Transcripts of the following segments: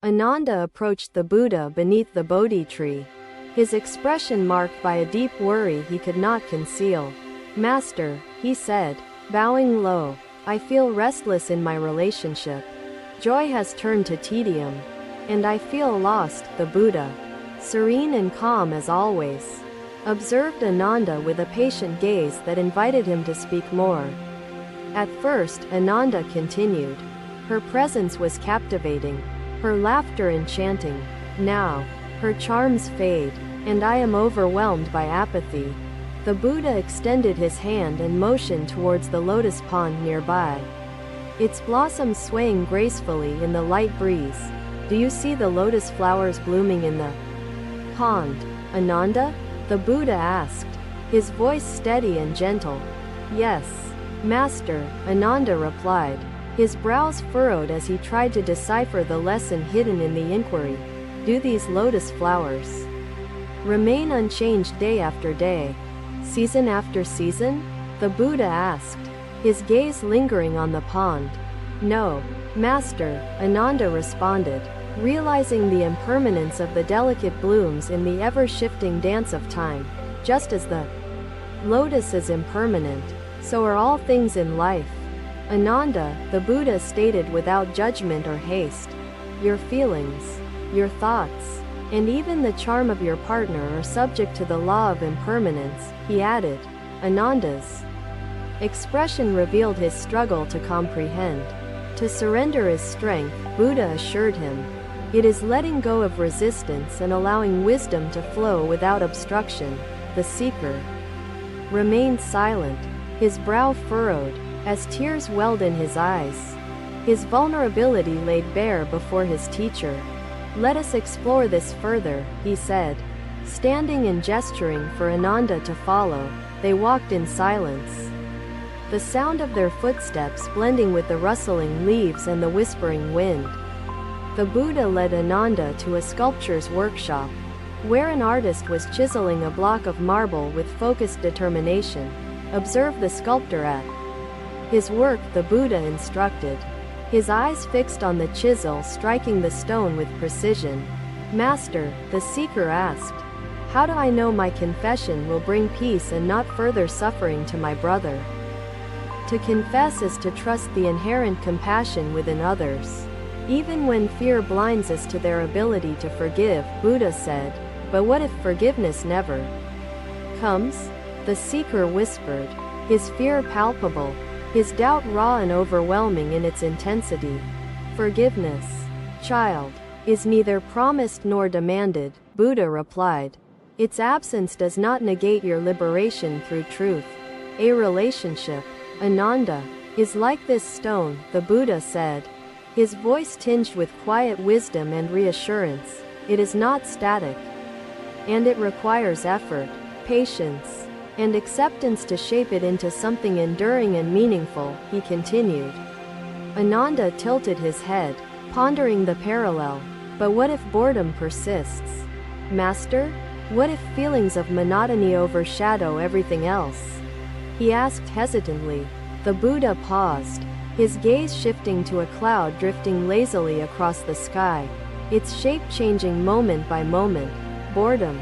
Ananda approached the Buddha beneath the Bodhi tree, his expression marked by a deep worry he could not conceal. "Master," he said, bowing low, "I feel restless in my relationship. Joy has turned to tedium. And I feel lost." The Buddha, serene and calm as always, observed Ananda with a patient gaze that invited him to speak more. At first, Ananda continued. Her presence was captivating, her laughter enchanting. Now, her charms fade, and I am overwhelmed by apathy. The Buddha extended his hand and motioned towards the lotus pond nearby, its blossoms swaying gracefully in the light breeze. "Do you see the lotus flowers blooming in the pond, Ananda?" the Buddha asked, his voice steady and gentle. "Yes, Master," Ananda replied, his brows furrowed as he tried to decipher the lesson hidden in the inquiry. "Do these lotus flowers remain unchanged day after day, season after season?" the Buddha asked, his gaze lingering on the pond. "No, Master," Ananda responded, realizing the impermanence of the delicate blooms in the ever-shifting dance of time. "Just as the lotus is impermanent, so are all things in life, Ananda," the Buddha stated without judgment or haste. "Your feelings, your thoughts, and even the charm of your partner are subject to the law of impermanence," he added. Ananda's expression revealed his struggle to comprehend. To surrender is strength, Buddha assured him. It is letting go of resistance and allowing wisdom to flow without obstruction. The seeker remained silent, his brow furrowed, as tears welled in his eyes. His vulnerability laid bare before his teacher. "Let us explore this further," he said. Standing and gesturing for Ananda to follow, they walked in silence, the sound of their footsteps blending with the rustling leaves and the whispering wind. The Buddha led Ananda to a sculptor's workshop, where an artist was chiseling a block of marble with focused determination. "Observe the sculptor at his work," the Buddha instructed, his eyes fixed on the chisel striking the stone with precision. "Master," the seeker asked, "how do I know my confession will bring peace and not further suffering to my brother?" To confess is to trust the inherent compassion within others, even when fear blinds us to their ability to forgive, Buddha said. "But what if forgiveness never comes?" the seeker whispered, his fear palpable, his doubt raw and overwhelming in its intensity. "Forgiveness, child, is neither promised nor demanded," Buddha replied. "Its absence does not negate your liberation through truth. A relationship, Ananda, is like this stone," the Buddha said, his voice tinged with quiet wisdom and reassurance. "It is not static, and it requires effort, patience, and acceptance to shape it into something enduring and meaningful," he continued. Ananda tilted his head, pondering the parallel. "But what if boredom persists, Master? What if feelings of monotony overshadow everything else?" he asked hesitantly. The Buddha paused, his gaze shifting to a cloud drifting lazily across the sky, its shape changing moment by moment. "Boredom,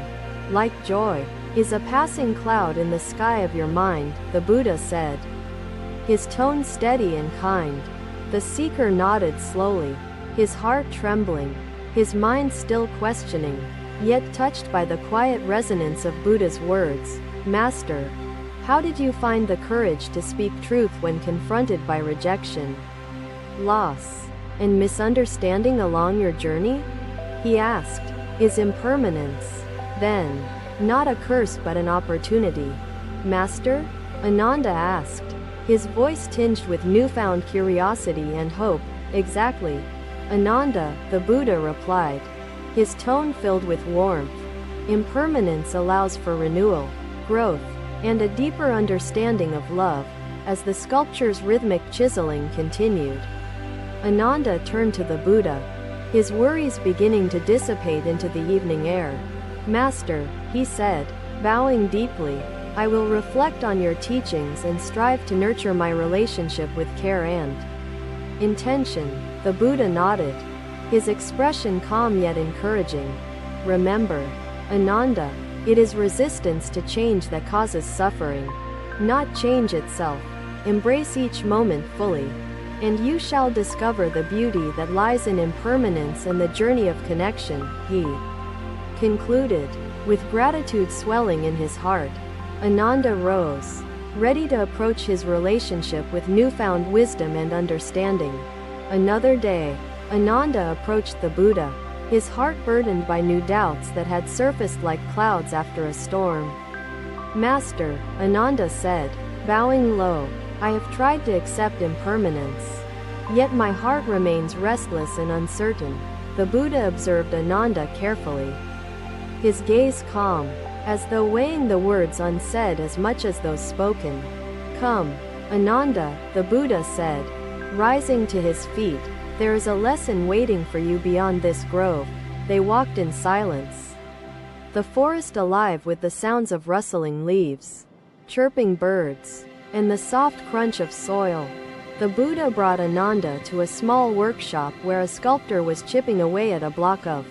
like joy, is a passing cloud in the sky of your mind," the Buddha said, his tone steady and kind. The seeker nodded slowly, his heart trembling, his mind still questioning, yet touched by the quiet resonance of Buddha's words. "Master, how did you find the courage to speak truth when confronted by rejection, loss, and misunderstanding along your journey?" he asked. "Is impermanence, then, not a curse but an opportunity, Master?" Ananda asked, his voice tinged with newfound curiosity and hope. "Exactly, Ananda," the Buddha replied, his tone filled with warmth. "Impermanence allows for renewal, growth, and a deeper understanding of love." As the sculpture's rhythmic chiseling continued, Ananda turned to the Buddha, his worries beginning to dissipate into the evening air. "Master," he said, bowing deeply, "I will reflect on your teachings and strive to nurture my relationship with care and intention." The Buddha nodded, his expression calm yet encouraging. Remember, Ananda, it is resistance to change that causes suffering, not change itself. Embrace each moment fully, and you shall discover the beauty that lies in impermanence and the journey of connection, he concluded. With gratitude swelling in his heart, Ananda rose, ready to approach his relationship with newfound wisdom and understanding. Another day, Ananda approached the Buddha, his heart burdened by new doubts that had surfaced like clouds after a storm. Master, Ananda said, bowing low, I have tried to accept impermanence. Yet my heart remains restless and uncertain. The Buddha observed Ananda carefully, his gaze calm, as though weighing the words unsaid as much as those spoken. Come, Ananda, the Buddha said, rising to his feet, there is a lesson waiting for you beyond this grove. They walked in silence, the forest alive with the sounds of rustling leaves, chirping birds, and the soft crunch of soil. The Buddha brought Ananda to a small workshop where a sculptor was chipping away at a block of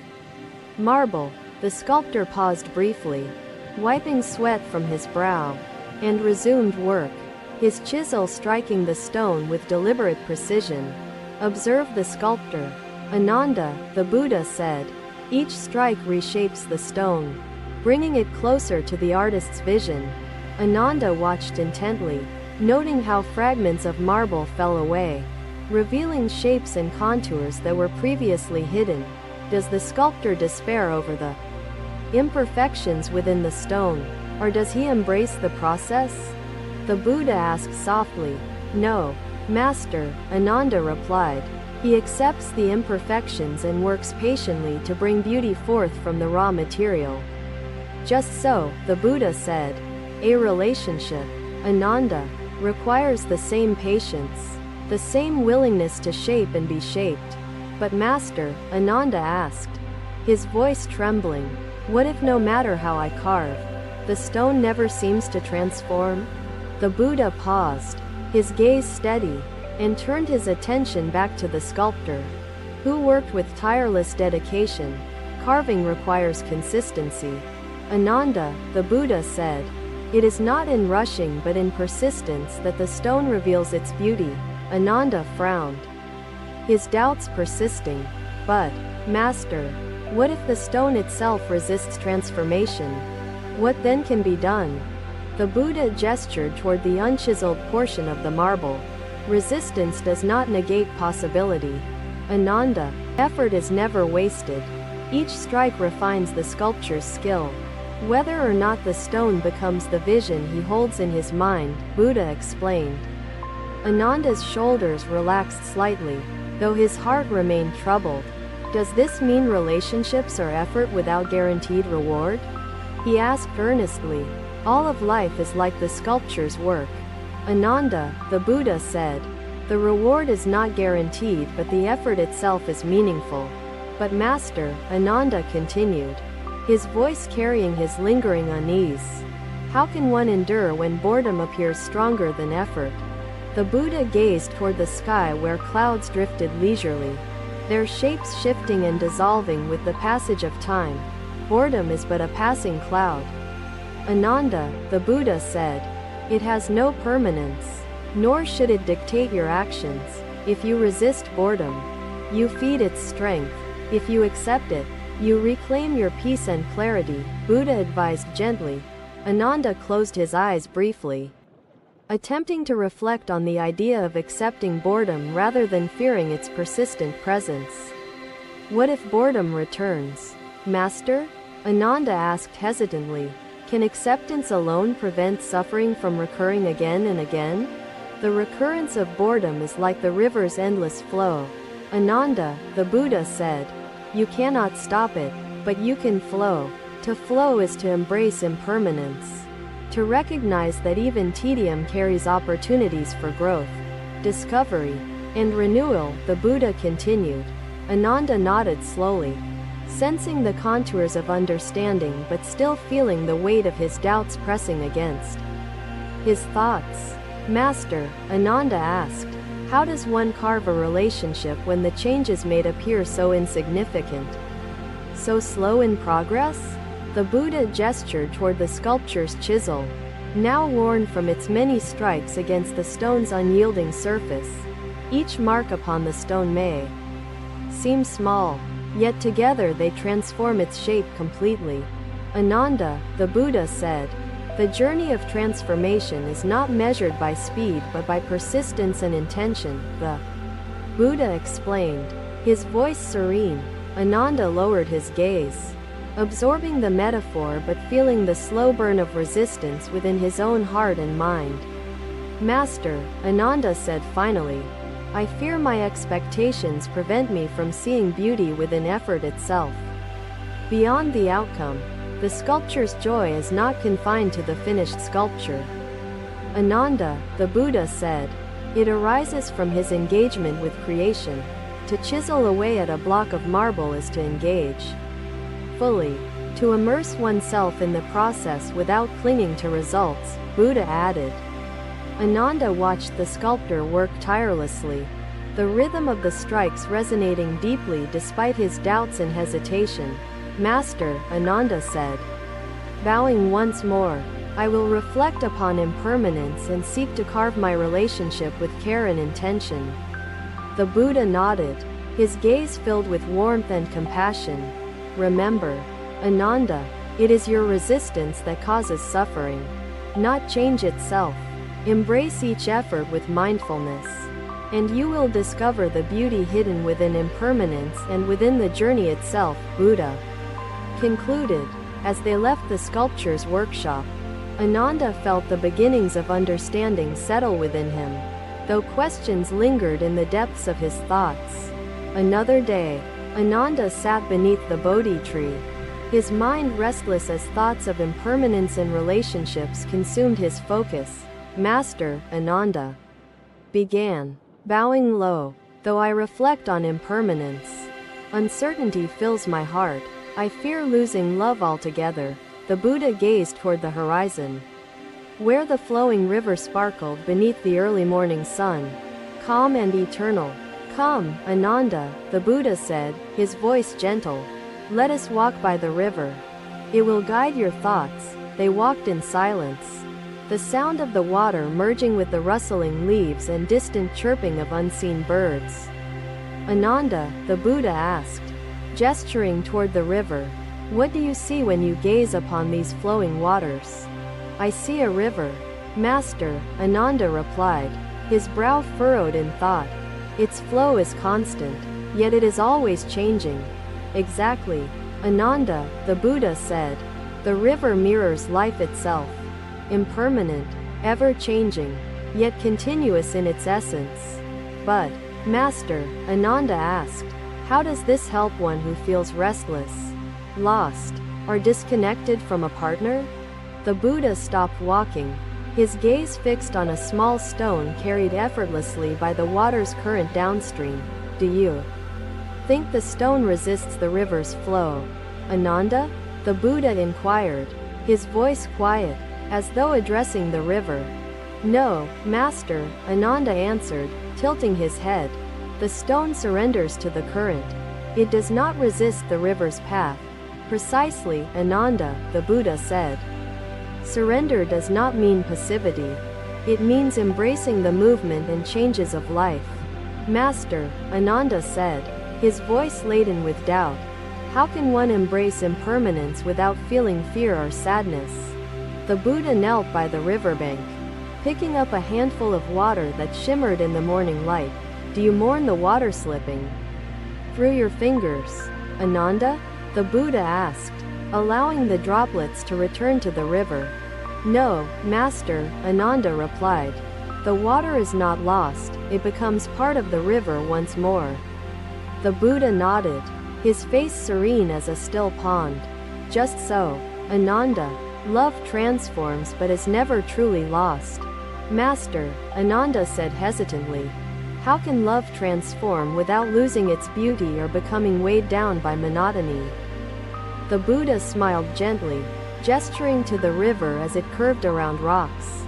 marble. The sculptor paused briefly, wiping sweat from his brow, and resumed work, his chisel striking the stone with deliberate precision. Observe the sculptor, Ananda, the Buddha said. Each strike reshapes the stone, bringing it closer to the artist's vision. Ananda watched intently, noting how fragments of marble fell away, revealing shapes and contours that were previously hidden. Does the sculptor despair over the imperfections within the stone, or does he embrace the process? The Buddha asked softly. No, Master, Ananda replied. He accepts the imperfections and works patiently to bring beauty forth from the raw material. Just so, the Buddha said, a relationship, Ananda, requires the same patience, the same willingness to shape and be shaped. But Master, Ananda asked, his voice trembling, what if no matter how I carve, the stone never seems to transform? The Buddha paused, his gaze steady, and turned his attention back to the sculptor, who worked with tireless dedication. Carving requires consistency. Ananda, the Buddha said, it is not in rushing but in persistence that the stone reveals its beauty. Ananda frowned, his doubts persisting. But, Master, what if the stone itself resists transformation? What then can be done? The Buddha gestured toward the unchiseled portion of the marble. Resistance does not negate possibility. Ananda, effort is never wasted. Each strike refines the sculptor's skill. Whether or not the stone becomes the vision he holds in his mind, Buddha explained. Ananda's shoulders relaxed slightly, though his heart remained troubled. Does this mean relationships are effort without guaranteed reward? He asked earnestly. All of life is like the sculpture's work. Ananda, the Buddha said. The reward is not guaranteed but the effort itself is meaningful. But Master, Ananda continued, his voice carrying his lingering unease. How can one endure when boredom appears stronger than effort? The Buddha gazed toward the sky where clouds drifted leisurely, their shapes shifting and dissolving with the passage of time. Boredom is but a passing cloud. Ananda, the Buddha said, it has no permanence, nor should it dictate your actions. If you resist boredom, you feed its strength. If you accept it, you reclaim your peace and clarity, Buddha advised gently. Ananda closed his eyes briefly, attempting to reflect on the idea of accepting boredom rather than fearing its persistent presence. What if boredom returns? Master? Ananda asked hesitantly. Can acceptance alone prevent suffering from recurring again and again? The recurrence of boredom is like the river's endless flow. Ananda, the Buddha said, you cannot stop it, but you can flow. To flow is to embrace impermanence, to recognize that even tedium carries opportunities for growth, discovery, and renewal. The Buddha continued. Ananda nodded slowly, sensing the contours of understanding but still feeling the weight of his doubts pressing against his thoughts. Master, Ananda asked, How does one carve a relationship when the changes made appear so insignificant? So slow in progress? The Buddha gestured toward the sculpture's chisel, now worn from its many strikes against the stone's unyielding surface. Each mark upon the stone may seem small, yet together they transform its shape completely. Ananda, the Buddha said, the journey of transformation is not measured by speed but by persistence and intention. The Buddha explained, his voice serene. Ananda lowered his gaze, absorbing the metaphor but feeling the slow burn of resistance within his own heart and mind. Master, Ananda said finally, I fear my expectations prevent me from seeing beauty within effort itself. Beyond the outcome, the sculpture's joy is not confined to the finished sculpture. Ananda, the Buddha said, it arises from his engagement with creation. To chisel away at a block of marble is to engage fully, to immerse oneself in the process without clinging to results, Buddha added. Ananda watched the sculptor work tirelessly, the rhythm of the strikes resonating deeply despite his doubts and hesitation. Master, Ananda said, bowing once more, I will reflect upon impermanence and seek to carve my relationship with care and intention. The Buddha nodded, his gaze filled with warmth and compassion. Remember, Ananda, it is your resistance that causes suffering, not change itself. Embrace each effort with mindfulness, and you will discover the beauty hidden within impermanence and within the journey itself, Buddha concluded. As they left the sculpture's workshop, Ananda felt the beginnings of understanding settle within him, though questions lingered in the depths of his thoughts. Another day, Ananda sat beneath the Bodhi tree, his mind restless as thoughts of impermanence and relationships consumed his focus. Master, Ananda began, bowing low, though I reflect on impermanence, uncertainty fills my heart. I fear losing love altogether. The Buddha gazed toward the horizon, where the flowing river sparkled beneath the early morning sun, calm and eternal. Come, Ananda, the Buddha said, his voice gentle. Let us walk by the river. It will guide your thoughts. They walked in silence, the sound of the water merging with the rustling leaves and distant chirping of unseen birds. Ananda, the Buddha asked, gesturing toward the river, what do you see when you gaze upon these flowing waters? I see a river. Master, Ananda replied, his brow furrowed in thought. Its flow is constant, yet it is always changing. Exactly, Ananda, the Buddha said. The river mirrors life itself, impermanent, ever-changing, yet continuous in its essence. But, Master, Ananda asked, how does this help one who feels restless, lost, or disconnected from a partner? The Buddha stopped walking, his gaze fixed on a small stone carried effortlessly by the water's current downstream. Do you think the stone resists the river's flow? Ananda? The Buddha inquired, his voice quiet, as though addressing the river. No, Master, Ananda answered, tilting his head. The stone surrenders to the current. It does not resist the river's path. Precisely, Ananda, the Buddha said. Surrender does not mean passivity. It means embracing the movement and changes of life. Master, Ananda said, his voice laden with doubt. How can one embrace impermanence without feeling fear or sadness? The Buddha knelt by the riverbank, picking up a handful of water that shimmered in the morning light. Do you mourn the water slipping through your fingers, Ananda? The Buddha asked, allowing the droplets to return to the river. No, Master, Ananda replied. The water is not lost, it becomes part of the river once more. The Buddha nodded, his face serene as a still pond. Just so, Ananda, love transforms but is never truly lost. Master, Ananda said hesitantly. How can love transform without losing its beauty or becoming weighed down by monotony? The Buddha smiled gently, gesturing to the river as it curved around rocks,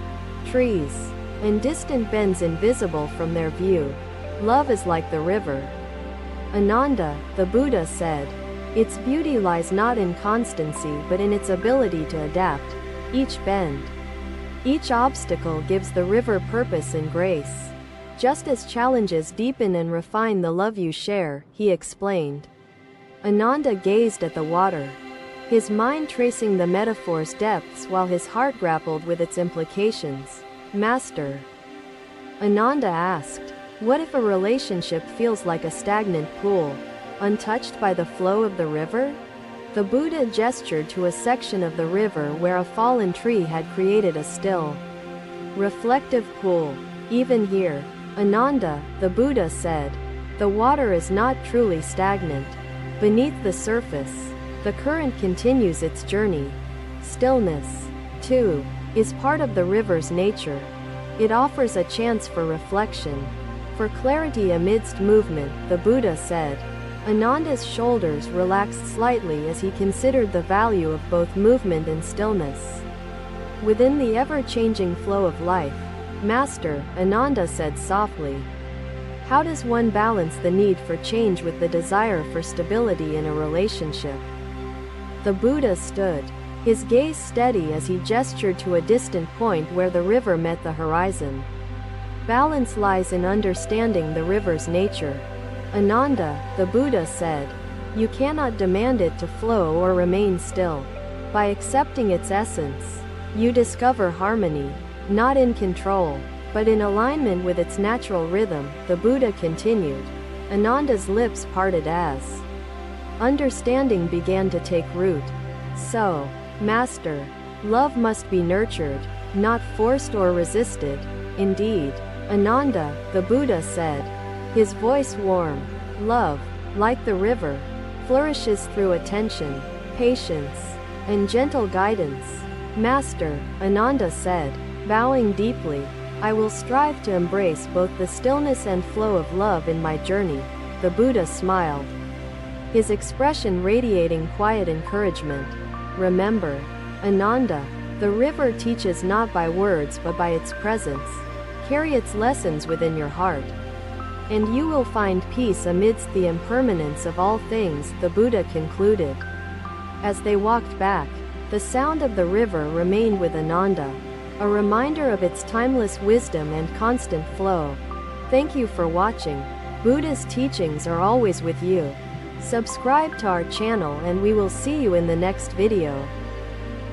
trees, and distant bends invisible from their view. Love is like the river. Ananda, the Buddha said, its beauty lies not in constancy but in its ability to adapt. Each bend, each obstacle gives the river purpose and grace. Just as challenges deepen and refine the love you share, he explained. Ananda gazed at the water, his mind tracing the metaphor's depths while his heart grappled with its implications. Master, Ananda asked, what if a relationship feels like a stagnant pool, untouched by the flow of the river? The Buddha gestured to a section of the river where a fallen tree had created a still, reflective pool. Even here, Ananda, the Buddha said, the water is not truly stagnant. Beneath the surface, the current continues its journey. Stillness, too, is part of the river's nature. It offers a chance for reflection, for clarity amidst movement, the Buddha said. Ananda's shoulders relaxed slightly as he considered the value of both movement and stillness. Within the ever-changing flow of life, Master, Ananda said softly, how does one balance the need for change with the desire for stability in a relationship? The Buddha stood, his gaze steady as he gestured to a distant point where the river met the horizon. Balance lies in understanding the river's nature. Ananda, the Buddha said, you cannot demand it to flow or remain still. By accepting its essence, you discover harmony, not in control, but in alignment with its natural rhythm, the Buddha continued. Ananda's lips parted as understanding began to take root. So, Master, love must be nurtured, not forced or resisted. Indeed, Ananda, the Buddha said, his voice warm. Love, like the river, flourishes through attention, patience, and gentle guidance. Master, Ananda said, bowing deeply, I will strive to embrace both the stillness and flow of love in my journey. The Buddha smiled, his expression radiating quiet encouragement. Remember, Ananda, the river teaches not by words but by its presence. Carry its lessons within your heart, and you will find peace amidst the impermanence of all things, the Buddha concluded. As they walked back, the sound of the river remained with Ananda, a reminder of its timeless wisdom and constant flow. Thank you for watching. Buddha's teachings are always with you. Subscribe to our channel and we will see you in the next video.